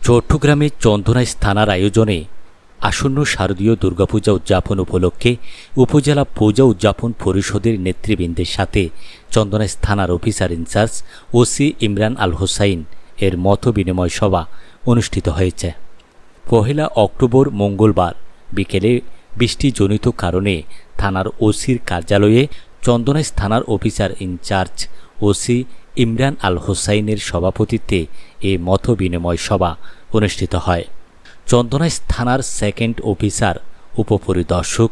চট্টগ্রামের চন্দনাইশ থানার আয়োজনে আসন্ন শারদীয় দুর্গাপূজা উদযাপন উপলক্ষে উপজেলা পূজা উদযাপন পরিষদের নেতৃবৃন্দের সাথে চন্দনাইশ থানার অফিসার ইনচার্জ ওসি ইমরান আল হোসাইন এর মত বিনিময় সভা অনুষ্ঠিত হয়েছে। ১ অক্টোবর মঙ্গলবার বিকেলে বৃষ্টিজনিত কারণে থানার ওসির কার্যালয়ে চন্দনাইশ থানার অফিসার ইনচার্জ ওসি ইমরান আল হোসাইনের সভাপতিত্বে এ মত বিনিময় সভা অনুষ্ঠিত হয়। চন্দনাইশ থানার সেকেন্ড অফিসার উপপরিদর্শক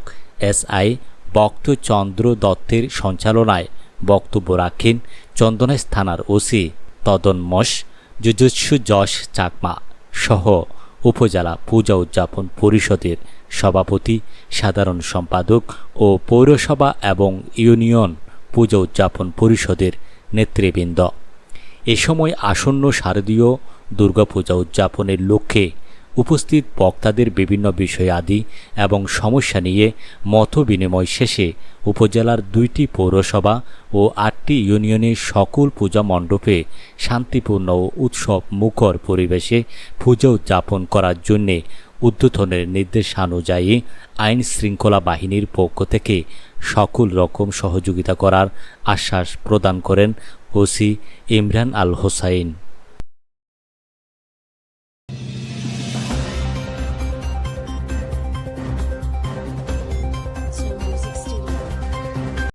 এসআই বক্তচন্দ্র দত্তের সঞ্চালনায় বক্তব্য রাখেন চন্দনাইশ থানার ওসি তদন্মস জুজুৎসু যশ চাকমা সহ উপজেলা পূজা উদযাপন পরিষদের সভাপতি, সাধারণ সম্পাদক ও পৌরসভা এবং ইউনিয়ন পূজা উদযাপন পরিষদের নেতৃবৃন্দ। এ সময় আসন্ন শারদীয় দুর্গাপূজা উদযাপনের লক্ষ্যে উপস্থিত বক্তাদের বিভিন্ন বিষয়াদি এবং সমস্যা নিয়ে মত বিনিময় শেষে উপজেলার ২টি পৌরসভা ও ৮টি ইউনিয়নের সকল পূজা মণ্ডপে শান্তিপূর্ণ ও উৎসব মুখর পরিবেশে পূজা উদযাপন করার জন্যে ঊর্ধ্বতনের নির্দেশানুযায়ী আইন শৃঙ্খলা বাহিনীর পক্ষ থেকে সকল রকম সহযোগিতা করার আশ্বাস প্রদান করেন ওসি ইমরান আল হোসাইন।